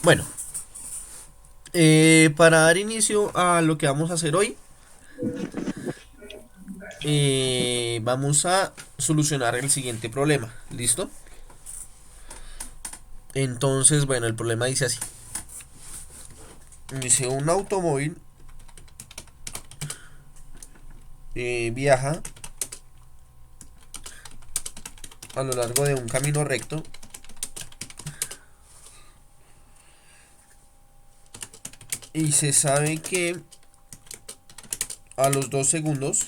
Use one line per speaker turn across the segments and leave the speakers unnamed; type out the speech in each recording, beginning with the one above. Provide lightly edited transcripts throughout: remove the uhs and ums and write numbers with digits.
Bueno, para dar inicio a lo que vamos a hacer hoy, vamos a solucionar el siguiente problema. ¿Listo? Entonces, bueno, el problema dice así. Dice un automóvil viaja a lo largo de un camino recto y se sabe que a los 2 segundos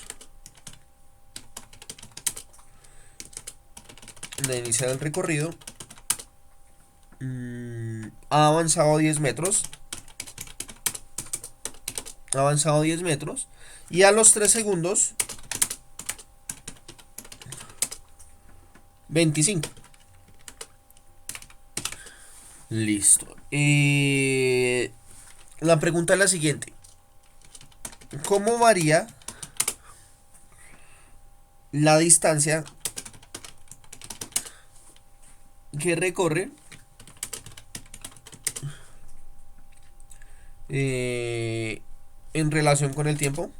de iniciar el recorrido ha avanzado 10 metros, ha avanzado 10 metros y a los 3 segundos 25. Listo. La pregunta es la siguiente. ¿Cómo varía la distancia que recorre eh, en relación con el tiempo?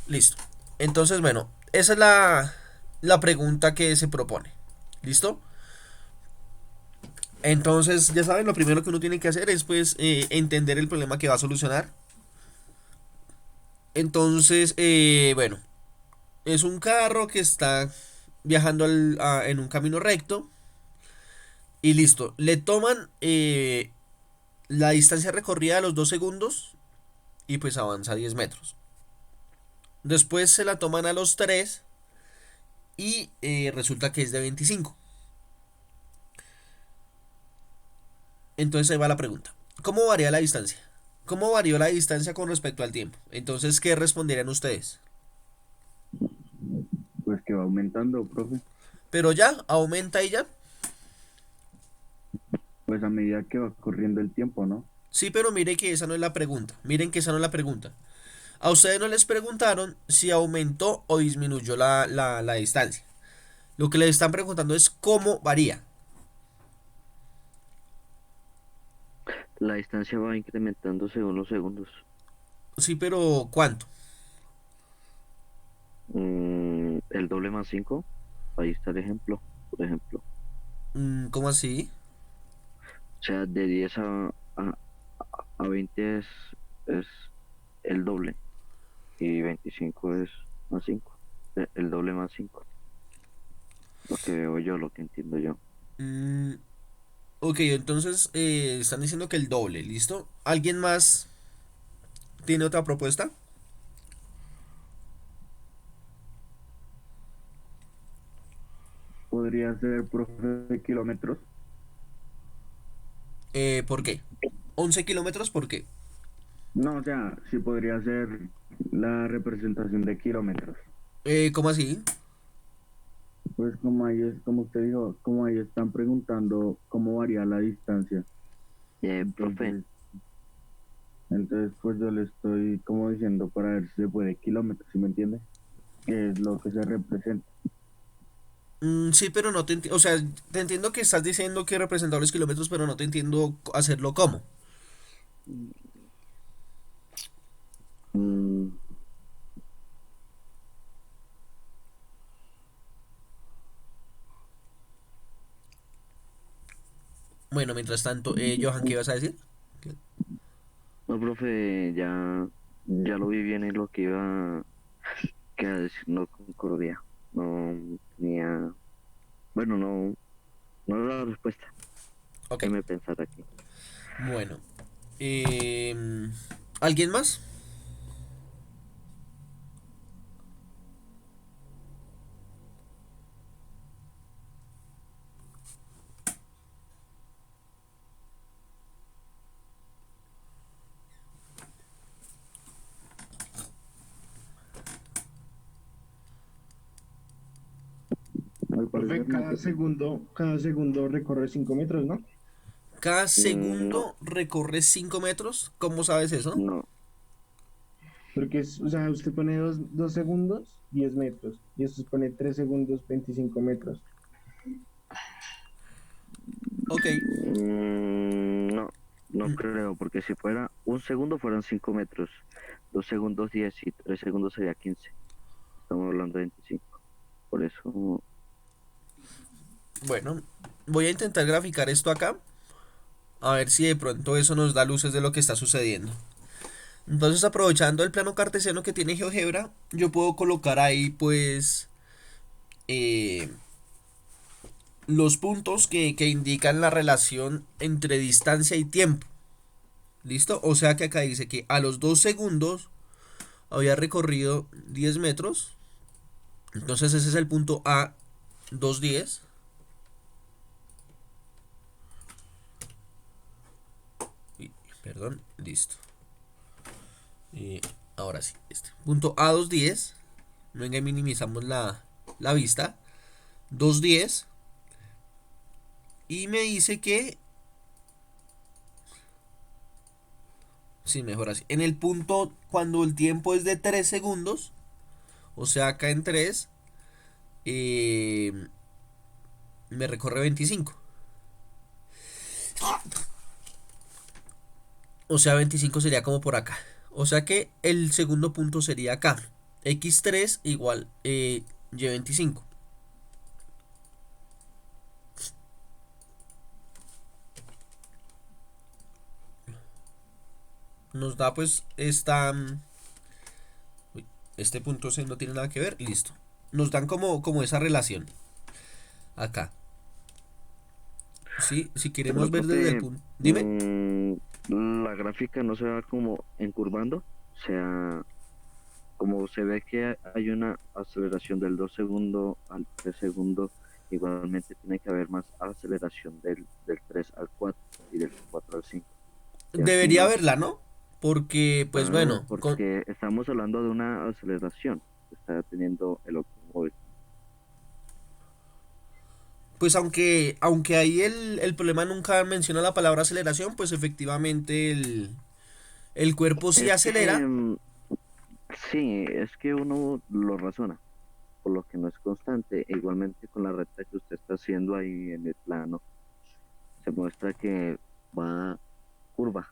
Listo. Entonces, bueno, esa es la pregunta que se propone. ¿Listo? Entonces, ya saben, lo primero que uno tiene que hacer es pues entender el problema que va a solucionar. Entonces, bueno, es un carro que está viajando en un camino recto y listo. Le toman la distancia recorrida a los 2 segundos y pues avanza 10 metros. Después se la toman a los 3 y resulta que es de 25. Entonces ahí va la pregunta. ¿Cómo varía la distancia? ¿Cómo varió la distancia con respecto al tiempo? Entonces, ¿qué responderían ustedes?
Pues que va aumentando, profe.
Pero ya, aumenta y ya.
Pues a medida que va corriendo el tiempo, ¿no?
Sí, pero mire que esa no es la pregunta. Miren que esa no es la pregunta. A ustedes no les preguntaron si aumentó o disminuyó la distancia. Lo que les están preguntando es cómo varía.
La distancia va incrementando según los segundos.
Sí, pero ¿cuánto?
El doble más 5. Ahí está el ejemplo, por ejemplo.
¿Cómo así?
O sea, de 10 a 20 es el doble y 25 es más 5. El doble más 5. Lo que veo yo, lo que entiendo yo.
Mm, ok, entonces están diciendo que el doble, ¿listo? ¿Alguien más tiene otra propuesta?
Podría ser, profe, de kilómetros.
¿Por qué? 11 kilómetros, ¿por qué?
No, o sea, sí podría ser la representación de kilómetros.
¿Cómo así?
Pues como ahí es, como usted dijo, como ahí están preguntando cómo varía la distancia.
Profe,
Entonces, entonces pues yo le estoy como diciendo para ver si se puede kilómetros, ¿sí me entiende? Que es lo que se representa.
Sí, pero no te entiendo. O sea, te entiendo que estás diciendo que representar los kilómetros, pero no te entiendo hacerlo cómo.
mm,
Bueno, mientras tanto, Johan, ¿qué ibas a decir?
no, profe, ya lo vi bien en lo que a decir, no concordía. No tenía, bueno, no era la respuesta.
Ok,
Déjeme pensar aquí.
bueno. em, ¿Alguien más?
Al
Profe,
parecer no, profe.
cada segundo recorre 5 metros, ¿no?
Cada
No,
segundo recorre 5 metros. ¿Cómo sabes eso?
no.
Porque o sea, usted pone dos segundos, 10 metros. Y usted pone 3 segundos, 25 metros.
Ok,
No, no
mm,
creo, porque si fuera un segundo fueran 5 metros, 2 segundos 10 y 3 segundos sería 15. Estamos hablando de 25. Por eso,
bueno, voy a intentar graficar esto acá, a ver si de pronto eso nos da luces de lo que está sucediendo. Entonces, aprovechando el plano cartesiano que tiene GeoGebra, yo puedo colocar ahí, pues, eh, los puntos que indican la relación entre distancia y tiempo. ¿Listo? O sea que acá dice que a los 2 segundos había recorrido 10 metros. Entonces ese es el punto A, 2:10. Perdón, listo. Y ahora sí, este. Punto A, 2:10. Venga y minimizamos la vista. 2:10. Y me dice que... Sí, mejor así. En el punto, cuando el tiempo es de 3 segundos, o sea, acá en 3, eh, me recorre 25. O sea, 25 sería como por acá. O sea que el segundo punto sería acá. X3 igual Y25. Nos da pues uy, este punto C no tiene nada que ver. Listo. Nos dan como esa relación. Acá. Sí, si
pero
queremos ver desde el
profe,
punto... Dime.
la gráfica no se va como encurvando, o sea, como se ve que hay una aceleración del 2 segundo al 3 segundo, igualmente tiene que haber más aceleración del 3 al 4 y del 4 al 5. Y así
Debería
no.
haberla, ¿no? Porque, pues
Claro,
bueno,
porque estamos hablando de una aceleración que está teniendo el automóvil.
pues aunque ahí el problema nunca menciona la palabra aceleración, pues efectivamente el cuerpo sí
Es que,
acelera.
sí, es que uno lo razona, por lo que no es constante. E igualmente con la recta que usted está haciendo ahí en el plano, se muestra que va curva.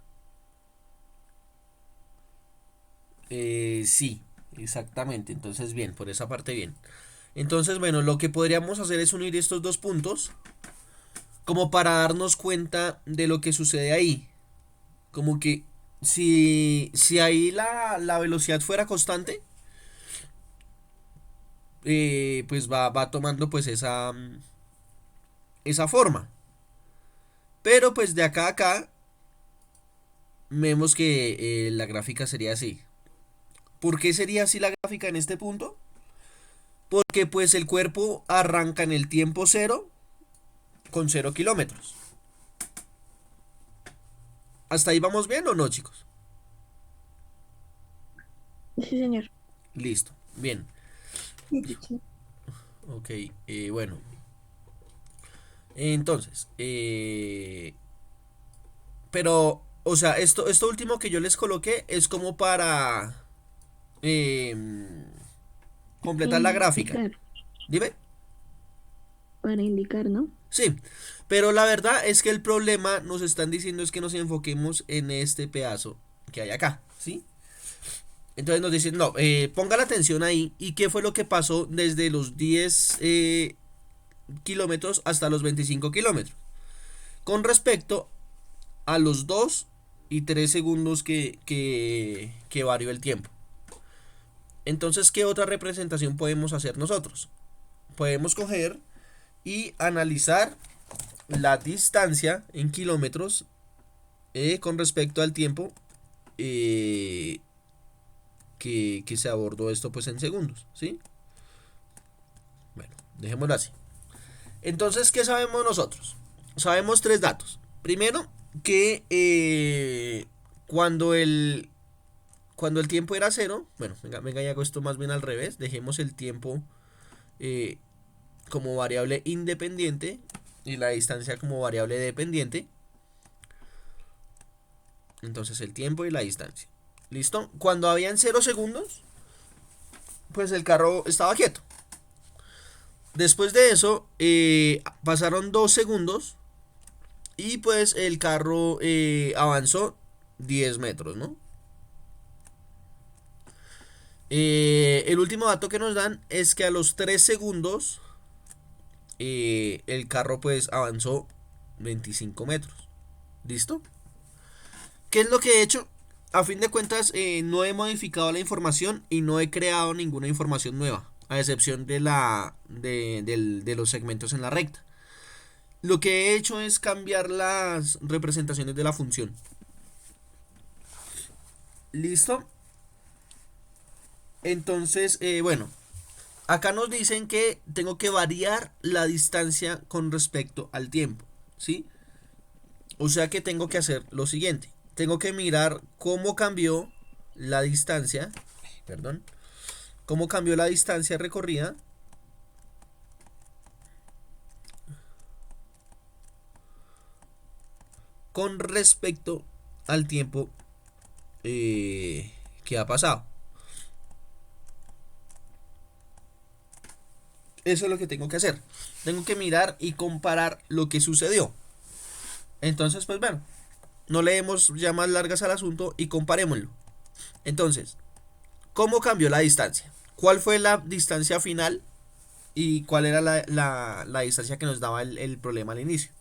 Sí, exactamente. Entonces, bien, por esa parte bien. Entonces, bueno, lo que podríamos hacer es unir estos dos puntos como para darnos cuenta de lo que sucede ahí. Como que si ahí la velocidad fuera constante, pues va tomando pues esa forma. Pero pues de acá a acá vemos que la gráfica sería así. ¿Por qué sería así la gráfica en este punto? Porque pues el cuerpo arranca en el tiempo cero con 0 kilómetros. ¿Hasta ahí vamos bien o no, chicos?
Sí, señor.
Listo, bien.
Sí.
Ok, bueno. Entonces, pero, o sea, esto último que yo les coloqué es como para completar la gráfica.
Indicar,
Dime.
para indicar, ¿no?
Sí, pero la verdad es que el problema nos están diciendo es que nos enfoquemos en este pedazo que hay acá, ¿sí? Entonces nos dicen, no, ponga la atención ahí y qué fue lo que pasó desde los 10 kilómetros hasta los 25 kilómetros. Con respecto a los 2 y 3 segundos que varió el tiempo. Entonces, ¿qué otra representación podemos hacer nosotros? Podemos coger y analizar la distancia en kilómetros con respecto al tiempo eh, que se abordó esto pues en segundos, ¿sí? Bueno, dejémoslo así. Entonces, ¿qué sabemos nosotros? Sabemos tres datos. Primero, que cuando cuando el tiempo era cero, bueno, venga y hago esto más bien al revés, dejemos el tiempo eh, como variable independiente y la distancia como variable dependiente. Entonces el tiempo y la distancia. ¿Listo? Cuando habían 0 segundos, pues el carro estaba quieto. Después de eso, pasaron 2 segundos Y pues el carro avanzó 10 metros, ¿no? El último dato que nos dan es que a los 3 segundos el carro pues avanzó 25 metros. ¿Listo? ¿Qué es lo que he hecho? A fin de cuentas no he modificado la información y no he creado ninguna información nueva, a excepción de los segmentos en la recta. Lo que he hecho es cambiar las representaciones de la función. ¿Listo? Entonces, bueno, acá nos dicen que tengo que variar la distancia con respecto al tiempo, ¿sí? O sea que tengo que hacer lo siguiente. Tengo que mirar cómo cambió la distancia, perdón, cómo cambió la distancia recorrida con respecto al tiempo que ha pasado. Eso es lo que tengo que hacer. Tengo que mirar y comparar lo que sucedió. Entonces, pues bueno, no le demos ya más largas al asunto y comparémoslo. Entonces, ¿cómo cambió la distancia? ¿Cuál fue la distancia final? ¿Y cuál era la distancia que nos daba el problema al inicio?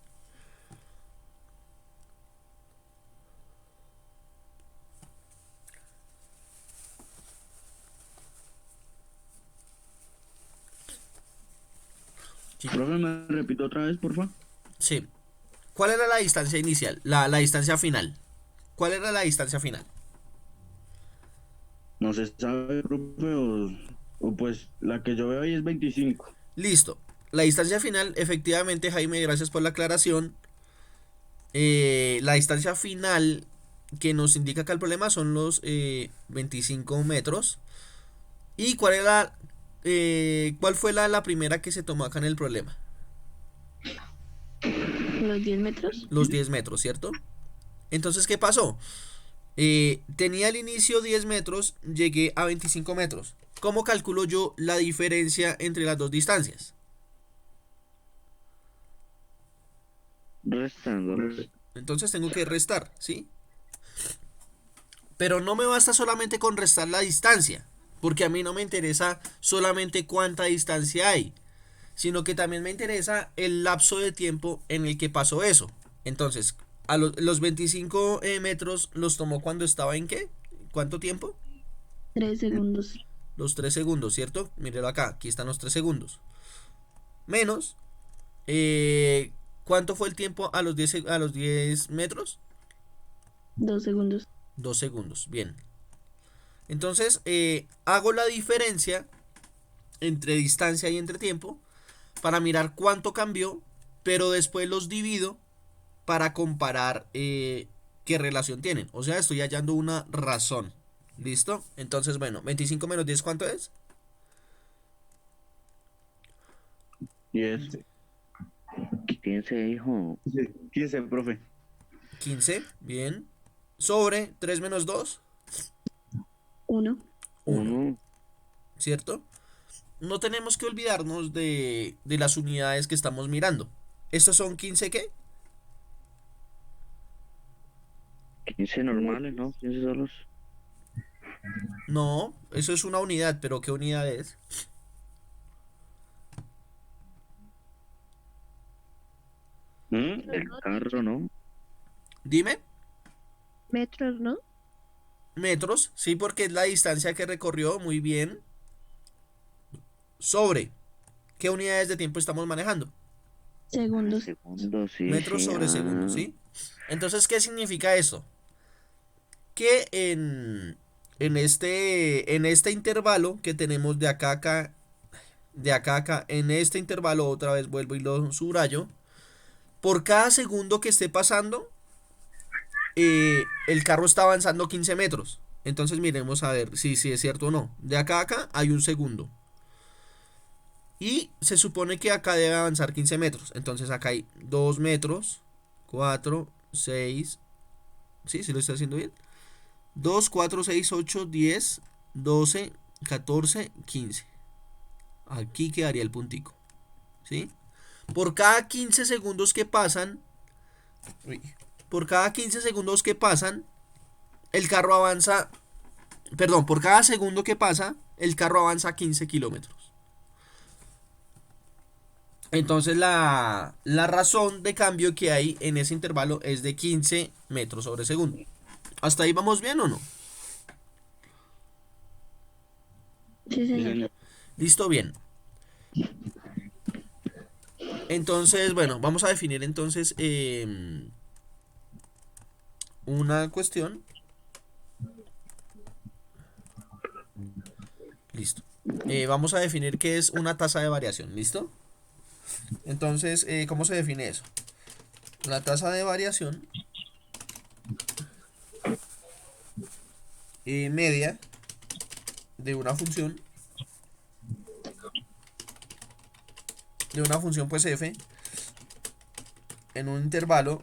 Sí.
Profe, ¿me repito otra vez, porfa?
Sí. ¿Cuál era la distancia inicial? La distancia final. ¿Cuál era la distancia final?
No se sabe, profe, o pues la que yo veo ahí es 25.
Listo. La distancia final, efectivamente, Jaime, gracias por la aclaración. La distancia final que nos indica acá el problema son los 25 metros. ¿Y cuál fue la primera que se tomó acá en el problema?
Los 10 metros.
Los 10 metros, ¿cierto? Entonces, ¿qué pasó? Tenía al inicio 10 metros, llegué a 25 metros. ¿Cómo calculo yo la diferencia entre las dos distancias?
Restándolos.
Entonces tengo que restar, ¿sí? Pero no me basta solamente con restar la distancia, porque a mí no me interesa solamente cuánta distancia hay, sino que también me interesa el lapso de tiempo en el que pasó eso. Entonces, los 25 metros los tomó cuando estaba en ¿qué? ¿Cuánto tiempo?
3 segundos.
Los 3 segundos, ¿cierto? Mírelo acá, aquí están los 3 segundos. Menos, ¿cuánto fue el tiempo a los 10 metros?
2 segundos.
2 segundos, bien. Entonces, hago la diferencia entre distancia y entre tiempo para mirar cuánto cambió, pero después los divido para comparar qué relación tienen. O sea, estoy hallando una razón. ¿Listo? Entonces, bueno, 25 menos 10, ¿cuánto es?
10.
15, hijo.
15, profe.
15, bien. Sobre 3 menos 2,
1.
1, ¿cierto? No tenemos que olvidarnos de las unidades que estamos mirando. ¿Estos son 15 qué?
15 normales, ¿no? 15 solos.
No, eso es una unidad, pero ¿qué unidad es?
El carro, ¿no?
Dime.
Metros, ¿no?
Metros, sí, porque es la distancia que recorrió, muy bien. Sobre, ¿qué unidades de tiempo estamos manejando?
Segundos.
Segundos, sí,
Metros
sí.
sobre segundos, ¿sí? Entonces, ¿qué significa esto? Que en este intervalo que tenemos de acá a acá, de acá a acá, en este intervalo, otra vez vuelvo y lo subrayo, por cada segundo que esté pasando, el carro está avanzando 15 metros. Entonces miremos a ver si es cierto o no. De acá a acá hay un segundo. Y se supone que acá debe avanzar 15 metros. Entonces acá hay 2 metros, 4, 6. ¿Sí? ¿Sí lo estoy haciendo bien? 2, 4, 6, 8, 10, 12, 14, 15. Aquí quedaría el puntico. ¿Sí? Por cada 15 segundos que pasan, Uy. Por cada 15 segundos que pasan, el carro avanza, perdón, por cada segundo que pasa, el carro avanza 15 kilómetros. Entonces la razón de cambio que hay en ese intervalo es de 15 metros sobre segundo. ¿Hasta ahí vamos bien o no?
Sí, señor.
Listo, bien. Entonces, bueno, vamos a definir entonces una cuestión. Listo. Vamos a definir qué es una tasa de variación. ¿Listo? Entonces, ¿cómo se define eso? La tasa de variación media de una función pues f en un intervalo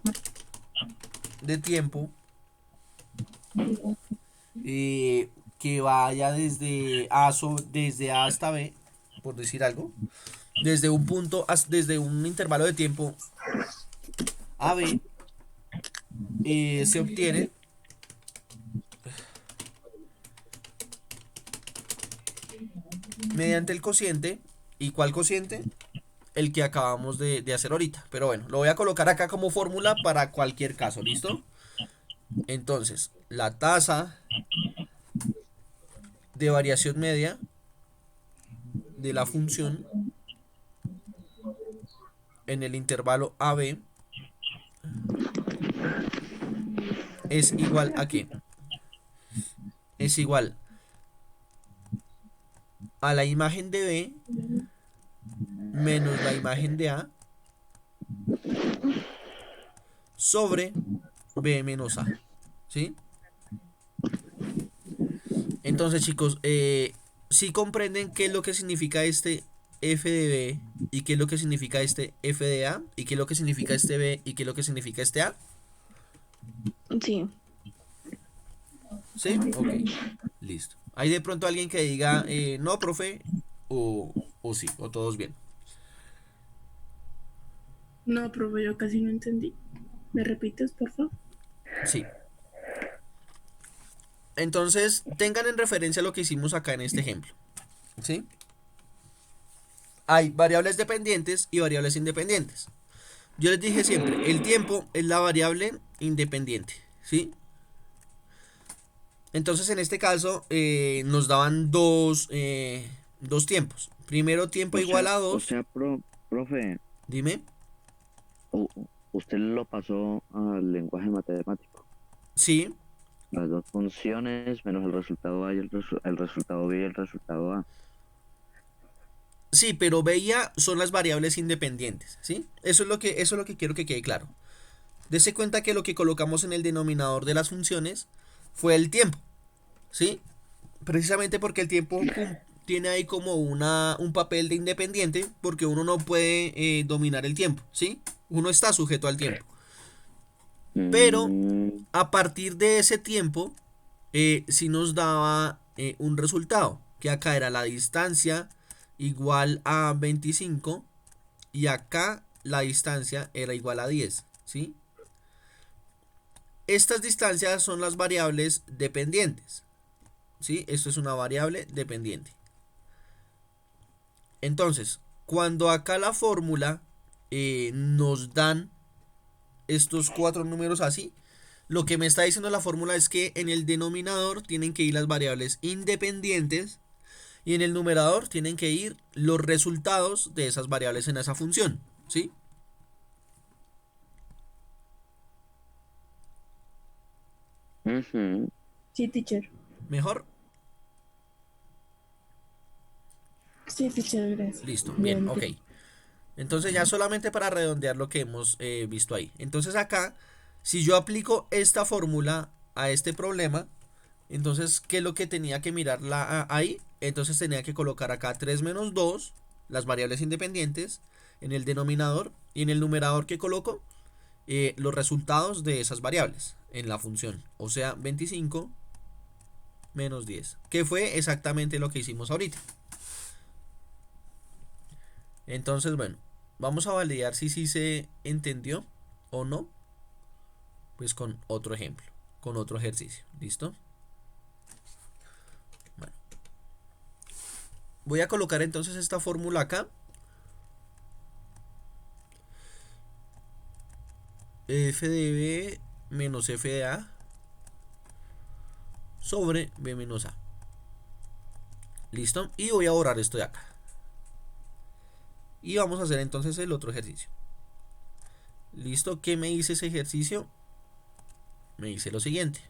de tiempo que vaya desde desde A hasta B, por decir algo, desde un punto, desde un intervalo de tiempo a B, se obtiene mediante el cociente. ¿Y cuál cociente? El que acabamos de hacer ahorita. Pero bueno, lo voy a colocar acá como fórmula para cualquier caso, ¿listo? Entonces, la tasa de variación media de la función en el intervalo AB es igual a ¿qué? Es igual a la imagen de B menos la imagen de A sobre B menos A. ¿Sí? Entonces, chicos, ¿sí comprenden qué es lo que significa este f de B y qué es lo que significa este f de A y qué es lo que significa este B y qué es lo que significa este A?
Sí.
¿Sí? Ok, listo. Hay de pronto alguien que diga, no, profe, o sí, o todos bien.
No, profe, yo casi no entendí. ¿Me repites, por favor?
Sí. Entonces, tengan en referencia lo que hicimos acá en este ejemplo. ¿Sí? Hay variables dependientes y variables independientes. Yo les dije siempre, el tiempo es la variable independiente. ¿Sí? Entonces, en este caso, nos daban dos tiempos. Primero tiempo igual a 2.
O sea, profe,
Dime.
usted lo pasó al lenguaje matemático.
Sí.
Las dos funciones menos el resultado A y el resultado B y el resultado A.
Sí, pero B y A son las variables independientes, ¿sí? Eso es lo que quiero que quede claro. Dese cuenta que lo que colocamos en el denominador de las funciones fue el tiempo, ¿sí? Precisamente porque el tiempo tiene ahí como un papel de independiente, porque uno no puede dominar el tiempo, ¿sí? Uno está sujeto al tiempo. Pero a partir de ese tiempo, sí nos daba un resultado, que acá era la distancia igual a 25 y acá la distancia era igual a 10, ¿sí? Estas distancias son las variables dependientes, ¿sí? Esto es una variable dependiente. Entonces, cuando acá la fórmula nos dan estos cuatro números así, lo que me está diciendo la fórmula es que en el denominador tienen que ir las variables independientes y en el numerador tienen que ir los resultados de esas variables en esa función, ¿sí?
Sí, teacher.
¿Mejor?
Sí, teacher, gracias.
Listo, bien, ok.
Bien.
Entonces ya solamente para redondear lo que hemos visto ahí. Entonces acá, si yo aplico esta fórmula a este problema, entonces, ¿qué es lo que tenía que mirar ahí? Entonces tenía que colocar acá 3 menos 2, las variables independientes, en el denominador, y en el numerador que coloco los resultados de esas variables en la función. O sea, 25 menos 10, que fue exactamente lo que hicimos ahorita. Entonces, bueno, vamos a validar si sí se entendió o no. pues con otro ejemplo, con otro ejercicio. ¿Listo? Bueno, voy a colocar entonces esta fórmula acá. F de B menos F de A sobre B menos A. ¿Listo? Y voy a borrar esto de acá. Y vamos a hacer entonces el otro ejercicio. ¿Listo? ¿Qué me dice ese ejercicio? Me dice lo siguiente.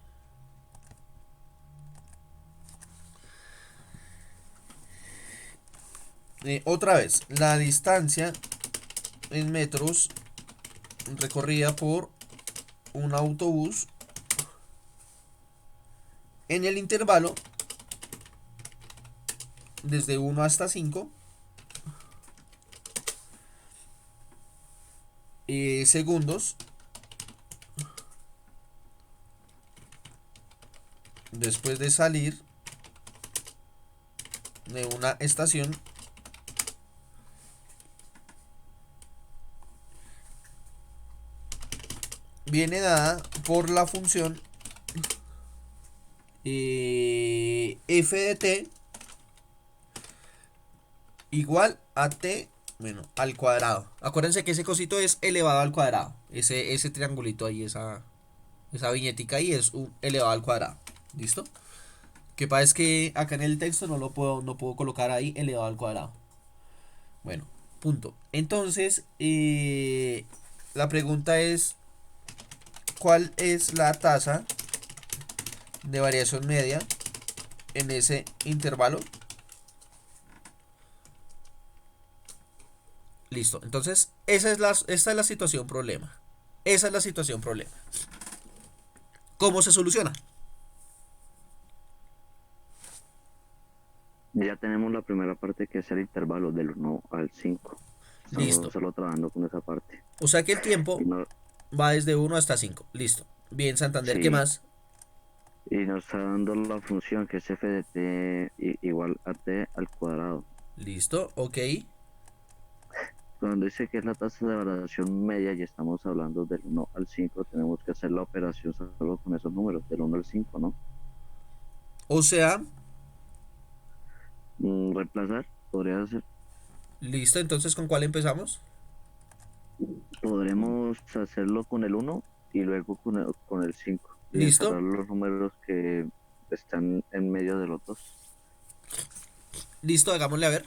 Otra vez, la distancia en metros recorrida por un autobús en el intervalo desde 1 hasta 5 segundos después de salir de una estación viene dada por la función f de t igual a t menos al cuadrado. Acuérdense que ese cosito es elevado al cuadrado. Ese triangulito ahí, esa viñetica ahí es un elevado al cuadrado. ¿Listo? Que pasa es que acá en el texto no puedo colocar ahí elevado al cuadrado. Bueno, punto. Entonces, la pregunta es: ¿cuál es la tasa de variación media en ese intervalo? Listo. Entonces, esta es la situación problema. Esa es la situación problema. ¿Cómo se soluciona?
Ya tenemos la primera parte, que es el intervalo del 1 al 5. Estamos
Listo.
solo trabajando con esa parte.
O sea que el tiempo
Y, no-
va desde 1 hasta 5. Listo. Bien, Santander,
Sí.
¿qué más?
y nos está dando la función que es f de t igual a t al cuadrado.
Listo, ok.
Cuando dice que es la tasa de variación media y estamos hablando del 1 al 5, tenemos que hacer la operación solo con esos números, del 1 al 5, ¿no?
O sea,
Reemplazar, podría ser.
listo. Entonces, ¿con cuál empezamos?
Podremos hacerlo con el 1 y luego con el 5. Y
Listo.
encerrar los números que están en medio de los dos.
Listo, hagámosle a ver.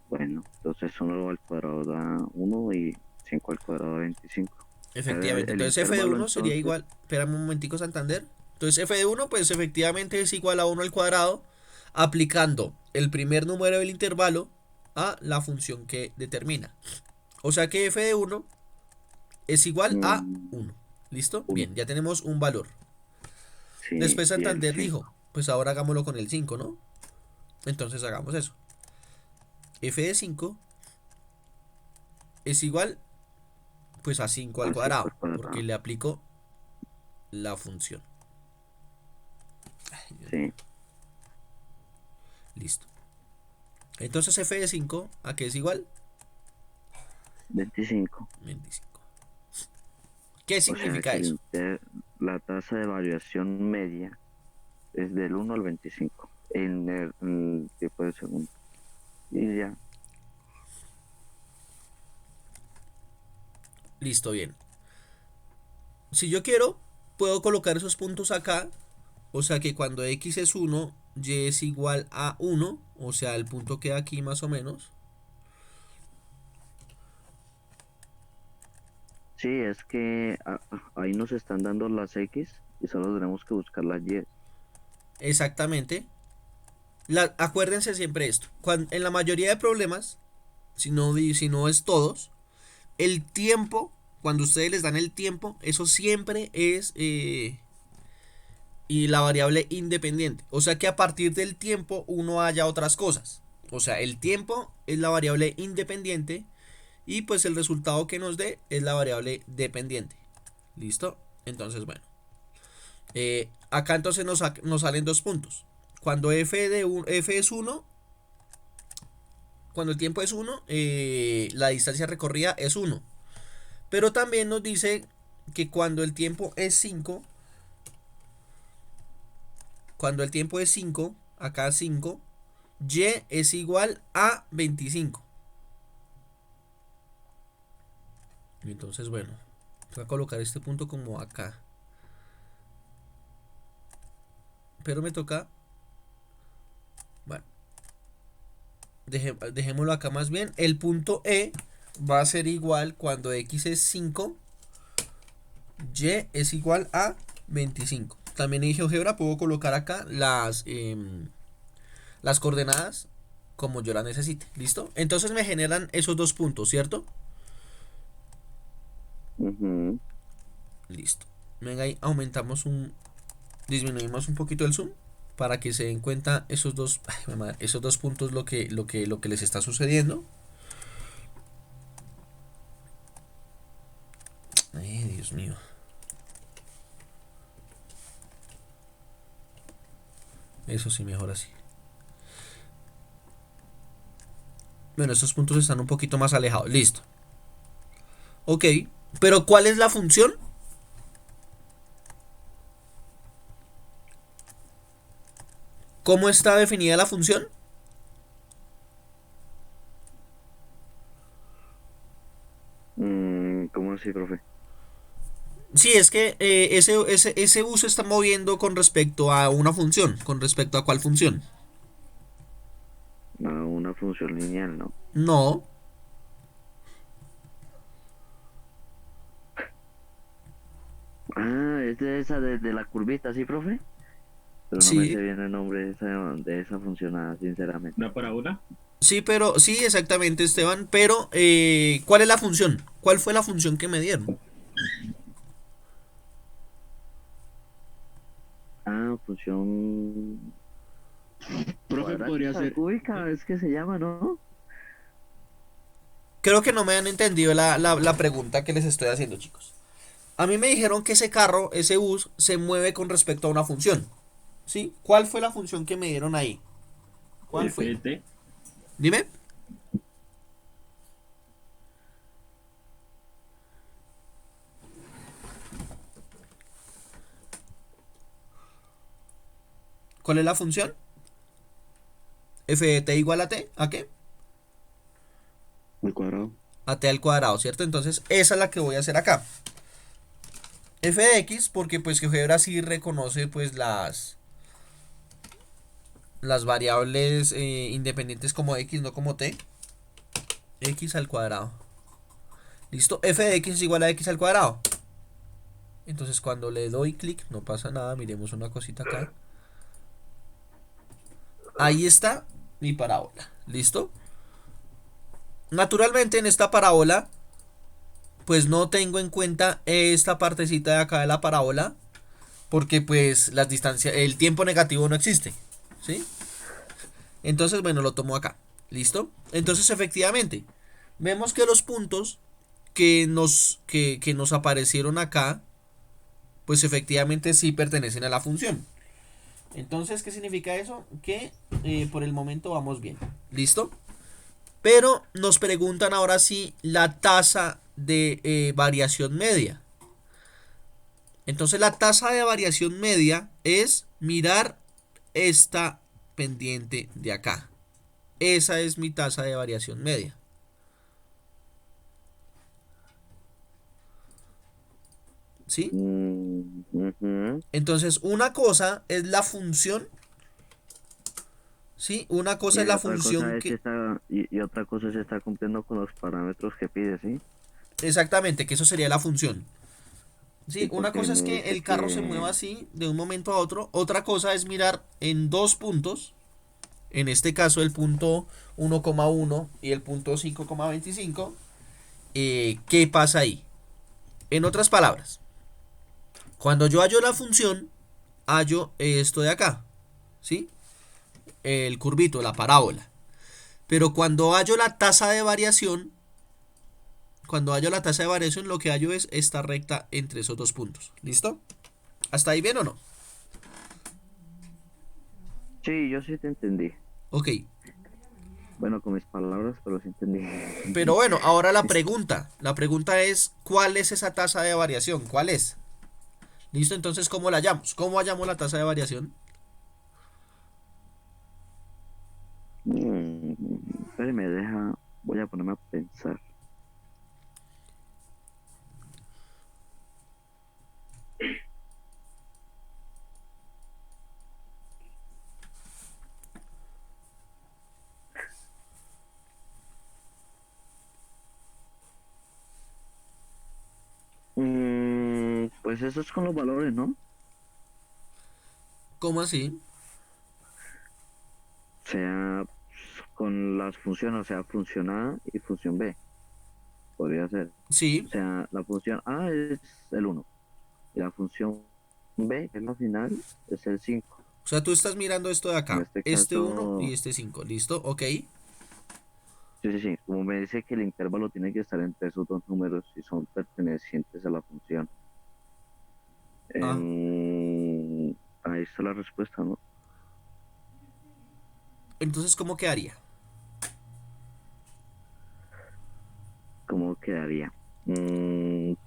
Bueno, entonces 1 al cuadrado da 1 y 5 al cuadrado da 25.
Efectivamente.
El
Entonces, f de
intervalo,
1 sería
entonces,
igual. Espérame un momentico, Santander. Entonces, f de 1, pues efectivamente es igual a 1 al cuadrado, aplicando el primer número del intervalo a la función que determina. O sea que f de 1 es igual a 1. ¿Listo?
Uno.
Bien, ya tenemos un valor.
sí,
Después
y el
Santander
5.
dijo, pues ahora hagámoslo con el 5, ¿no? Entonces hagamos eso. F de 5 es igual, pues a 5 al
A 5
cuadrado,
al cuadrado.
porque le aplico la función.
Sí,
Listo. Entonces f de 5, ¿a qué es igual?
25.
25. ¿Qué
O sea
significa
que
eso?
la tasa de variación media es del 1 al 25 en el tiempo de segundo. Y ya.
Listo, bien. Si yo quiero, puedo colocar esos puntos acá. O sea que cuando x es 1, y es igual a 1. O sea, el punto queda aquí más o menos.
Sí, es que ahí nos están dando las X y solo tenemos que buscar las Y.
Exactamente. Acuérdense siempre esto. En la mayoría de problemas, si no es todos, el tiempo, cuando ustedes les dan el tiempo, eso siempre es y la variable independiente. O sea que a partir del tiempo uno haya otras cosas. O sea, el tiempo es la variable independiente y pues el resultado que nos dé es la variable dependiente. ¿Listo? Entonces, bueno. Acá entonces nos salen dos puntos. Cuando f es 1, cuando el tiempo es 1, la distancia recorrida es 1. Pero también nos dice que cuando el tiempo es 5, acá 5, y es igual a 25. Entonces, bueno, voy a colocar este punto como acá. Pero me toca... Bueno, dejémoslo acá más bien. El punto E va a ser igual cuando X es 5, Y es igual a 25. También en GeoGebra puedo colocar acá las coordenadas como yo las necesite. ¿Listo? Entonces me generan esos dos puntos, ¿cierto?
Ujú.
Listo. Venga, ahí disminuimos un poquito el zoom para que se den cuenta esos dos, esos dos puntos lo que les está sucediendo. Ay, Dios mío. Eso sí, mejor así. Bueno, estos puntos están un poquito más alejados. Listo. Ok. Pero ¿cuál es la función? ¿Cómo está definida la función?
¿Cómo así, profe?
Sí, es que ese U se está moviendo con respecto a una función. ¿Con respecto a cuál función?
A una función lineal, ¿no?
No.
Ah, es de esa de la curvita, ¿sí, profe? Pero no me sé
Sí.
bien el nombre de esa funcionada, sinceramente.
¿Una para una?
Sí, pero sí, exactamente, Esteban. Pero, ¿cuál es la función? ¿Cuál fue la función que me dieron?
Ah, función
Profe, podría
cuadrática,
ser.
cúbica, es que se llama, ¿no?
Creo que no me han entendido la pregunta que les estoy haciendo, chicos. A mí me dijeron que ese carro, ese bus, se mueve con respecto a una función. ¿Sí? ¿Cuál fue la función que me dieron ahí? ¿Cuál fue?
FT.
Dime. ¿Cuál es la función? F de t igual a t. ¿A qué?
Al cuadrado.
A t al cuadrado, ¿cierto? Entonces, esa es la que voy a hacer acá. F de x, porque pues GeoGebra sí reconoce pues las variables independientes como x, no como t. X al cuadrado. ¿Listo? F de x es igual a x al cuadrado. Entonces cuando le doy clic no pasa nada. Miremos una cosita acá. Ahí está mi parábola. ¿Listo? Naturalmente en esta parábola pues no tengo en cuenta esta partecita de acá de la parábola, porque pues las distancias, el tiempo negativo no existe. ¿Sí? Entonces bueno, lo tomo acá. ¿Listo? Entonces efectivamente vemos que los puntos que nos aparecieron acá pues efectivamente sí pertenecen a la función. Entonces, ¿qué significa eso? Que por el momento vamos bien. ¿Listo? Pero nos preguntan ahora sí la tasa de variación media. Entonces la tasa de variación media es mirar esta pendiente de acá. Esa es mi tasa de variación media. ¿Sí?
Ujú.
Entonces una cosa es la función. ¿Sí? Una cosa es la
Otra cosa
función
es si
que...
está, y otra cosa es si está cumpliendo con los parámetros que pide, ¿sí?
Exactamente, que eso sería la función.
Sí,
Sí, una
porque
cosa es
me
que
dice
el carro se mueva
que
así de un momento a otro. Otra cosa es mirar en dos puntos. En este caso el punto 1,1 y el punto 5,25. ¿Qué pasa ahí? En otras palabras, cuando yo hallo la función, hallo esto de acá. ¿Sí? El curvito, la parábola. Pero cuando hallo la tasa de variación, lo que hallo es esta recta entre esos dos puntos. ¿Listo? ¿Hasta ahí bien o no?
sí, yo sí te entendí.
Ok.
bueno, con mis palabras, pero sí entendí.
Pero bueno, ahora la pregunta es, ¿cuál es esa tasa de variación? ¿Cuál es? ¿Listo? Entonces, ¿cómo la hallamos? ¿Cómo hallamos la tasa de variación?
Espérame, voy a ponerme a pensar. Pues eso es con los valores, ¿no?
¿Cómo así?
O sea, con las funciones, o sea, función A y función B, podría ser. O
Sí,
sea, la función A es el 1 y la función B, que es la final, es el 5.
o sea, tú estás mirando esto de
En
acá,
este
este uno y
caso,
este 5, ¿listo? Ok.
sí, como me dice que el intervalo tiene que estar entre esos dos números y son pertenecientes a la función.
Ah,
Ahí está la respuesta, ¿no?
entonces, ¿cómo quedaría?
¿Cómo quedaría?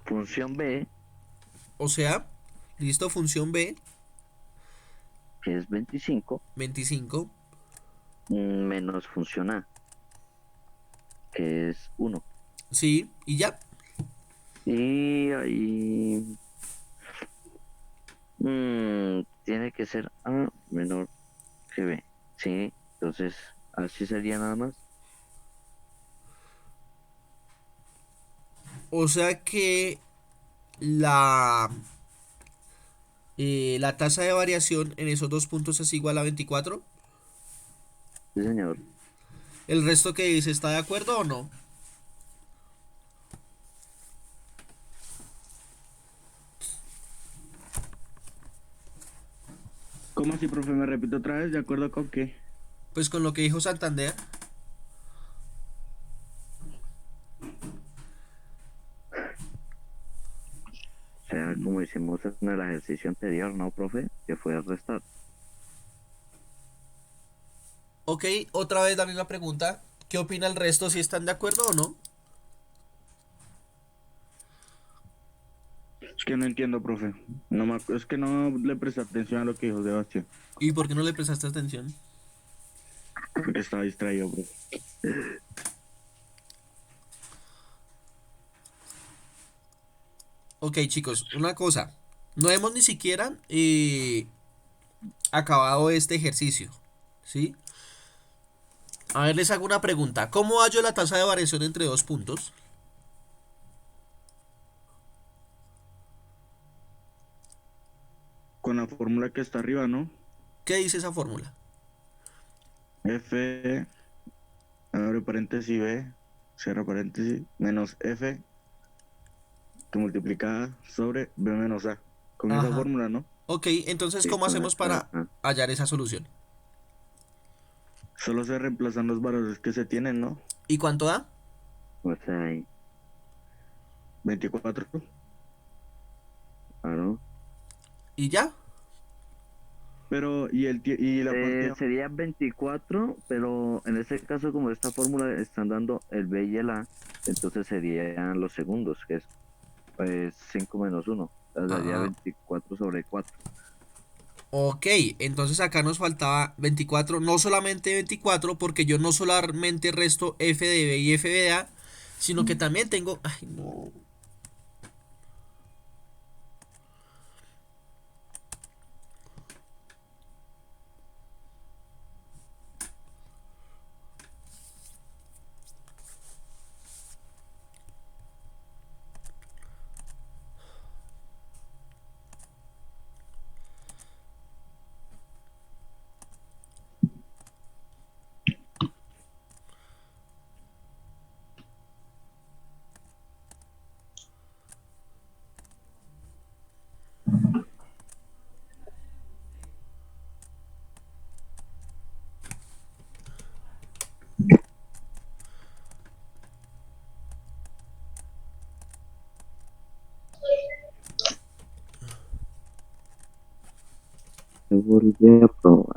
Función B,
O sea, ¿listo? Función B,
que es 25,
25,
menos función A, que es 1.
sí, y ya.
Y ahí tiene que ser A menor que B. Sí, entonces así sería nada más.
O sea que la tasa de variación en esos dos puntos es igual a 24.
Sí, señor.
¿El resto que dice está de acuerdo o no?
¿Cómo así, profe? ¿Me repito otra vez? ¿De acuerdo con qué?
Pues con lo que dijo Santander.
O sea, como hicimos en el ejercicio anterior, ¿no, profe? Que fue restar.
Ok, otra vez la misma pregunta. ¿Qué opina el resto? ¿Si están de acuerdo o no?
Es que no entiendo, profe. Es que no le presté atención a lo que dijo Sebastián.
¿Y por qué no le prestaste atención?
Porque estaba distraído, profe.
Ok, chicos, una cosa. No hemos ni siquiera acabado este ejercicio. ¿Sí? A ver, les hago una pregunta. ¿Cómo hallo la tasa de variación entre dos puntos?
Con la fórmula que está arriba, ¿no?
¿Qué dice esa fórmula?
F, abre paréntesis B, cierra paréntesis, menos F, que multiplicada sobre B menos A. Con esa
Ajá.
fórmula, ¿no?
Ok, entonces,
Sí,
¿cómo
con
hacemos
esta.
para hallar esa solución?
Solo se reemplazan los valores que se tienen, ¿no?
¿Y cuánto da?
O sea, ahí,
24.
claro.
¿Y ya?
Pero, y la parte...
Sería 24, pero en este caso, como esta fórmula están dando el B y el A, entonces serían los segundos, que es 5 menos 1. O sea, daría
Ah,
24 sobre 4.
ok, entonces acá nos faltaba 24, no solamente 24, porque yo no solamente resto f de b y f de a, sino que también tengo... Ay, no.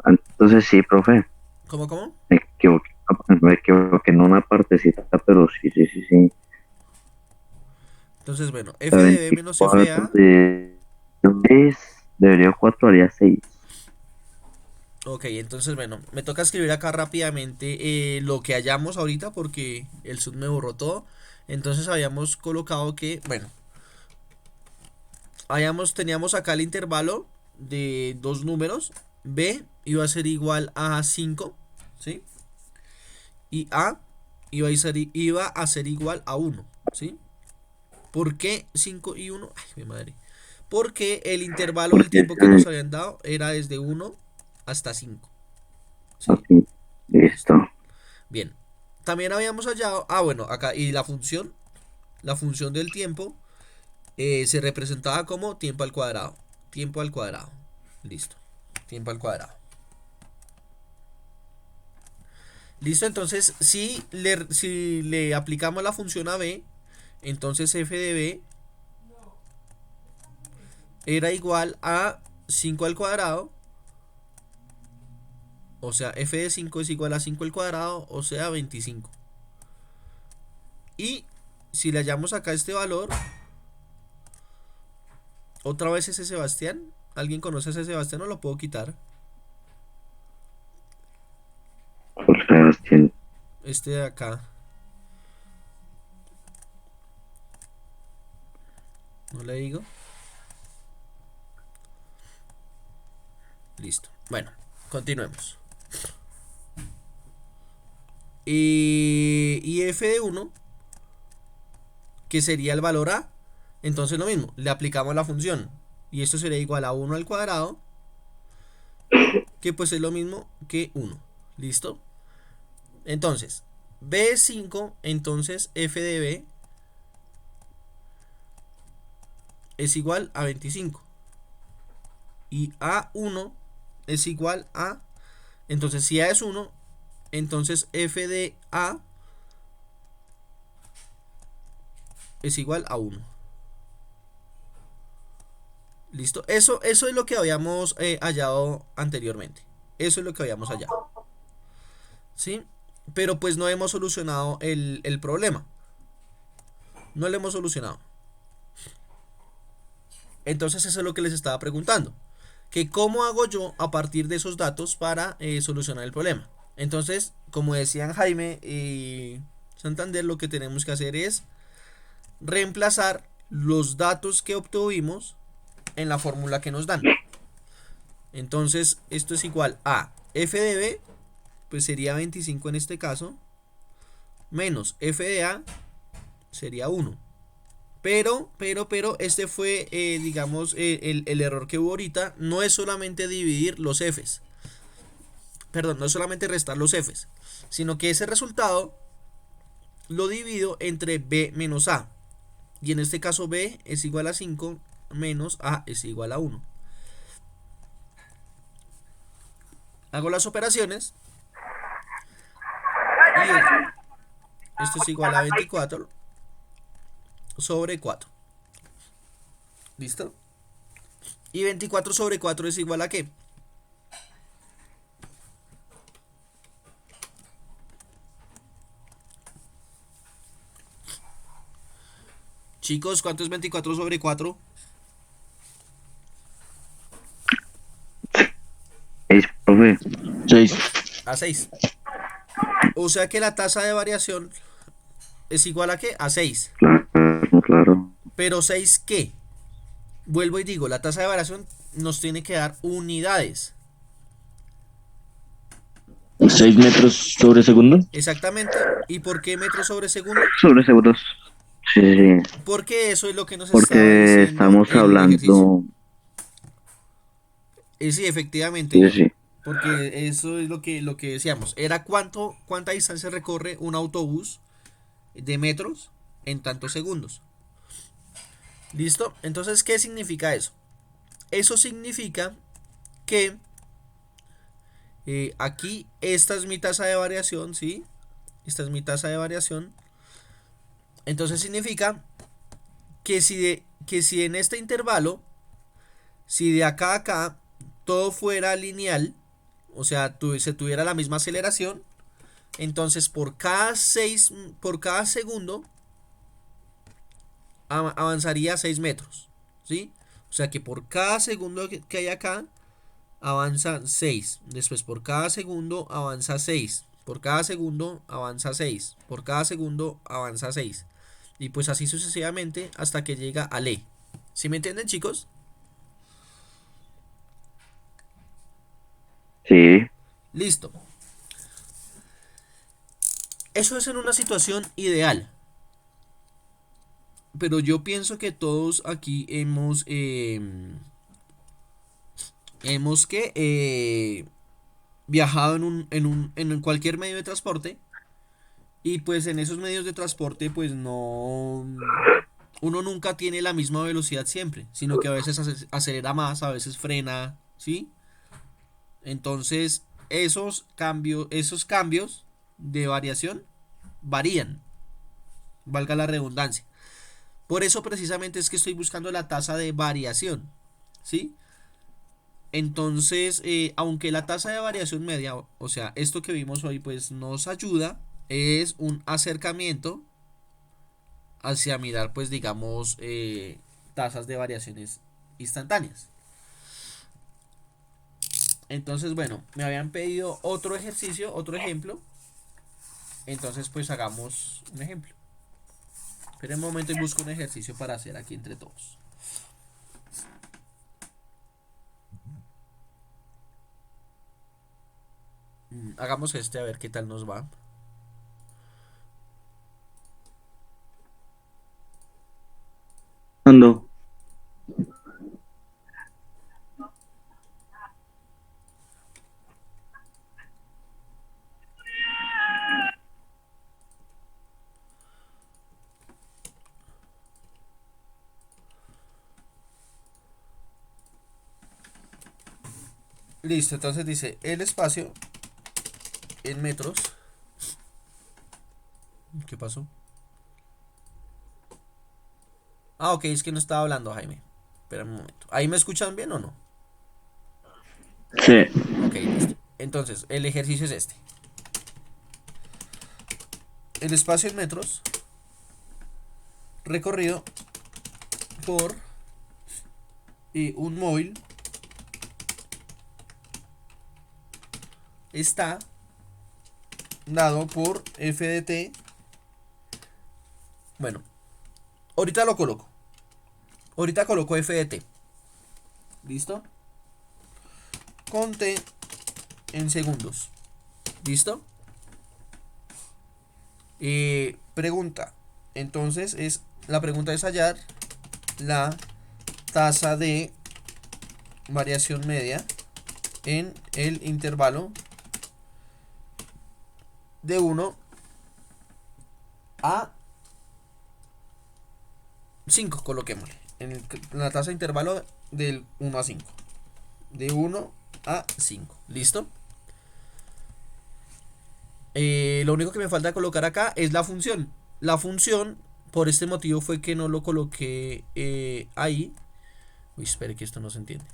Entonces sí, profe,
¿Cómo, cómo?
me equivoqué, equivoqué en una partecita, pero sí.
Entonces, bueno,
La
f de b menos f de
24
a.
de 10 debería 4 haría 6.
Ok, entonces, bueno, me toca escribir acá rápidamente lo que hallamos ahorita porque el sub me borró todo. Entonces habíamos colocado que, bueno, teníamos acá el intervalo de dos números. B iba a ser igual a 5, ¿sí? Y A iba a ser igual a 1, ¿sí? ¿Por qué 5 y 1? Ay, mi madre. Porque el intervalo del
Porque
tiempo que nos habían dado era desde 1 hasta 5, ¿sí?
así,
Listo.
listo.
Bien. También habíamos hallado, bueno, acá, y la función del tiempo se representaba como tiempo al cuadrado. Tiempo al cuadrado. Listo. Tiempo al cuadrado. Listo, entonces si le aplicamos la función a b, entonces f de b era igual a 5 al cuadrado. O sea, f de 5 es igual a 5 al cuadrado, o sea, 25. Y si le hallamos acá este valor, otra vez ese Sebastián. ¿Alguien conoce a ese Sebastián o lo puedo quitar?
Por Sebastián.
Este de acá. ¿No le digo? Listo. Bueno, continuemos. Y f de 1, que sería el valor a, entonces lo mismo, le aplicamos la función. Y esto sería igual a 1 al cuadrado, que pues es lo mismo que 1. ¿Listo? Entonces, b es 5, entonces f de b es igual a 25. Y a1 es igual a, entonces si a es 1, entonces f de a es igual a 1. ¿Listo? Eso es lo que habíamos hallado anteriormente. Eso es lo que habíamos hallado. ¿Sí? Pero pues no hemos solucionado el problema. No lo hemos solucionado. Entonces eso es lo que les estaba preguntando. Que cómo hago yo a partir de esos datos para solucionar el problema. Entonces, como decían Jaime y Santander, lo que tenemos que hacer es reemplazar los datos que obtuvimos en la fórmula que nos dan. Entonces, esto es igual a f de b, pues sería 25 en este caso, menos f de a sería 1. Pero, este fue, digamos, el error que hubo ahorita. No es solamente dividir los f's. Perdón, no es solamente restar los f's, sino que ese resultado lo divido entre b menos a. Y en este caso b es igual a 5 menos a es igual a 1. Hago las operaciones. Y esto es igual a 24 sobre 4. ¿Listo? Y 24 sobre 4 es igual a ¿qué? Chicos, ¿cuánto es 24 sobre 4?
6, profe.
6.
A 6. O sea que la tasa de variación es igual a ¿qué? A 6.
Claro.
Pero 6 ¿qué? Vuelvo y digo, la tasa de variación nos tiene que dar unidades.
6 metros sobre segundo.
Exactamente. ¿Y por qué metros sobre segundo?
Sobre segundos. Sí.
Porque eso es lo que nos estaba
Porque
diciendo
estamos
el ejercicio.
hablando.
Sí, efectivamente.
Sí.
Porque eso es lo que decíamos. Era cuánta distancia recorre un autobús de metros en tantos segundos. ¿Listo? Entonces, ¿qué significa eso? Eso significa que aquí esta es mi tasa de variación, ¿sí? Esta es mi tasa de variación. Entonces significa que si en este intervalo, si de acá a acá todo fuera lineal, o sea, se tuviera la misma aceleración, Entonces, por cada segundo avanzaría 6 metros, ¿sí? O sea que por cada segundo que hay acá, avanza 6. Después por cada segundo avanza 6. Por cada segundo avanza 6. Por cada segundo avanza 6. Y pues así sucesivamente hasta que llega al E. ¿Sí me entienden, chicos?
Sí.
Listo. Eso es en una situación ideal. Pero yo pienso que todos aquí hemos viajado en cualquier medio de transporte. Y pues en esos medios de transporte pues no... Uno nunca tiene la misma velocidad siempre, sino que a veces acelera más, a veces frena, ¿sí? Entonces esos cambios de variación varían, valga la redundancia. Por eso precisamente es que estoy buscando la tasa de variación, ¿sí? Entonces, aunque la tasa de variación media, o sea, esto que vimos hoy, pues nos ayuda, es un acercamiento hacia mirar, pues digamos, tasas de variaciones instantáneas. Entonces, bueno, me habían pedido otro ejercicio, otro ejemplo. Entonces, pues hagamos un ejemplo. Espera un momento y busco un ejercicio para hacer aquí entre todos. Hagamos este a ver qué tal nos va.
Ando.
Listo, entonces dice el espacio en metros. ¿Qué pasó? Ah, ok, es que no estaba hablando, Jaime. Espera un momento. ¿Ahí me escuchan bien o no?
Sí.
Ok, listo. Entonces, el ejercicio es este. El espacio en metros recorrido por un móvil está dado por f de t. Bueno, ahorita lo coloco. Ahorita coloco f de t. ¿Listo? Con t en segundos. ¿Listo? Pregunta. Entonces la pregunta es hallar la tasa de variación media en el intervalo de 1 a 5, coloquémosle. En la tasa de intervalo del 1 a 5. De 1 a 5. ¿Listo? Lo único que me falta colocar acá es la función. La función, por este motivo fue que no lo coloqué ahí. Uy, espere que esto no se entiende.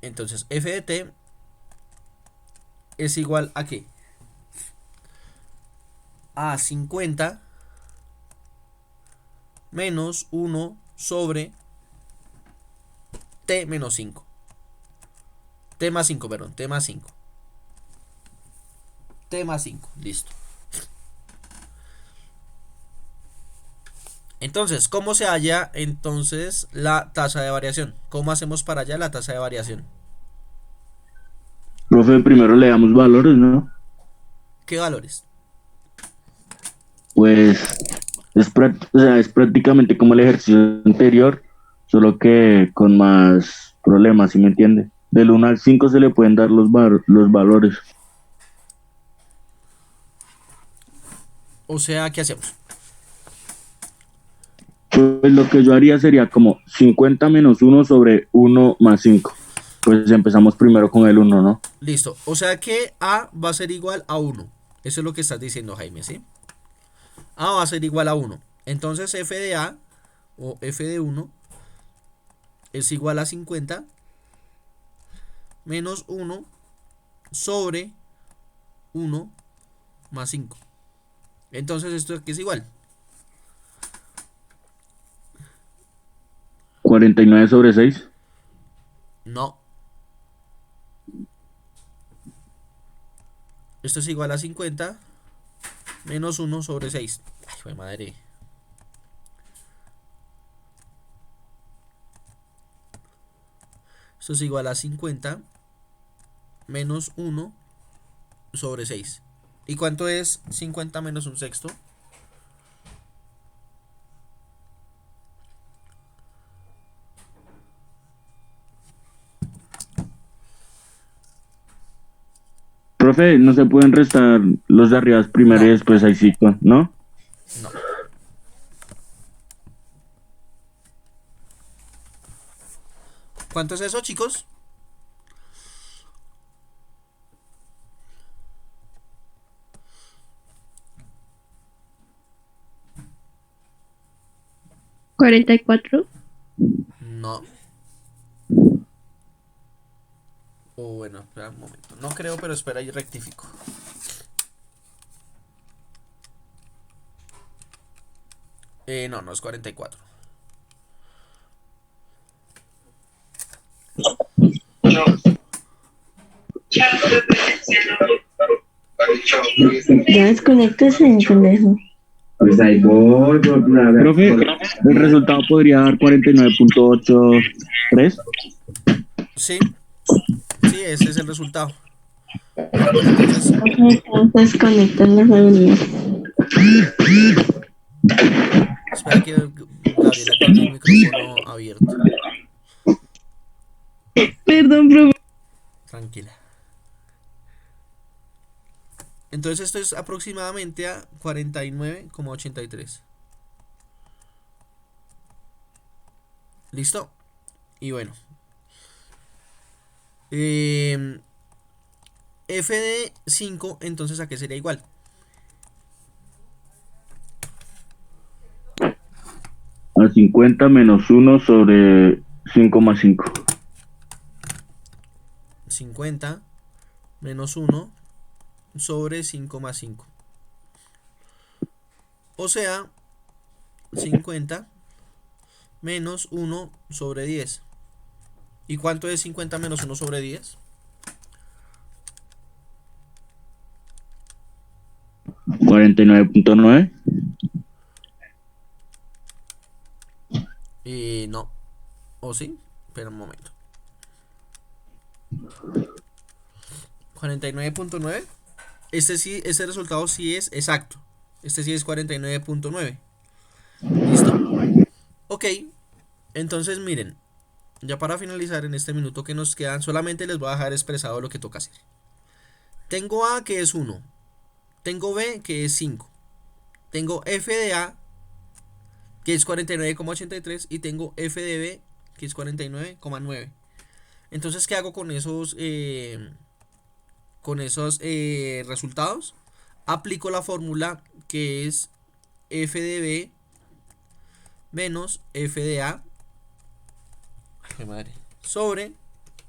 Entonces, f de t es igual a ¿qué? A 50 menos 1 sobre t menos 5. T más 5, perdón, T más 5. T más 5, listo. Entonces, ¿cómo se halla entonces la tasa de variación? ¿Cómo hacemos para hallar la tasa de variación?
Profe, primero le damos valores, ¿no?
¿Qué valores?
Pues o sea, es prácticamente como el ejercicio anterior, solo que con más problemas, ¿sí me entiende? Del 1 al 5 se le pueden dar los valores.
O sea, ¿qué hacemos?
Pues lo que yo haría sería como 50 menos 1 sobre 1 más 5. Pues empezamos primero con el 1, ¿no?
Listo. O sea que A va a ser igual a 1. Eso es lo que estás diciendo, Jaime, ¿sí? A va a ser igual a 1. Entonces f de A o f de 1 es igual a 50 menos 1 sobre 1 más 5. Entonces esto aquí es igual.
49 sobre 6.
No. Esto es igual a 50 menos 1 sobre 6. Ay, jue madre. Esto es igual a 50 menos 1 sobre 6. ¿Y cuánto es 50 menos un sexto?
Profe, no se pueden restar los de arriba primero
No.
y después ahí sí, ¿no?
No. ¿Cuánto es eso, chicos?
¿44?
No. O bueno, espera un momento. No creo, pero espera y rectifico. No, no es 44.
Ya desconectes en pendejo.
Pues ahí voy, profe, el resultado podría dar 49.83.
Sí, sí, ese es el resultado. Pero pues entonces,
Desconectan las avenidas.
espera que Gabriela tiene el micrófono abierto.
Perdón, profe.
Tranquila. Entonces esto es aproximadamente a 49,83. ¿Listo? Y bueno. F de 5, entonces ¿a qué sería igual?
A 50 menos 1 sobre 5 más 5.
50 menos 1 sobre 5 más 5. O sea, 50 menos 1 sobre 10. ¿Y cuánto es 50 menos 1 sobre 10?
49.9.
No. ¿O sí? Espera un momento. 49.9. Este sí, este resultado sí es exacto. Este sí es 49.9. ¿Listo? Ok. Entonces miren. Ya para finalizar en este minuto que nos quedan, solamente les voy a dejar expresado lo que toca hacer. Tengo A que es 1. Tengo B que es 5. Tengo F de A que es 49,83 y tengo F de B que es 49,9. Entonces, ¿qué hago con esos resultados? Aplico la fórmula que es F de B menos F de A, ay, madre, sobre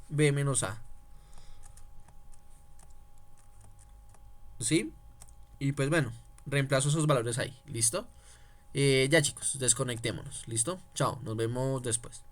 B menos A. ¿Sí? Y pues bueno, reemplazo esos valores ahí. ¿Listo? Ya chicos, desconectémonos. ¿Listo? Chao, nos vemos después.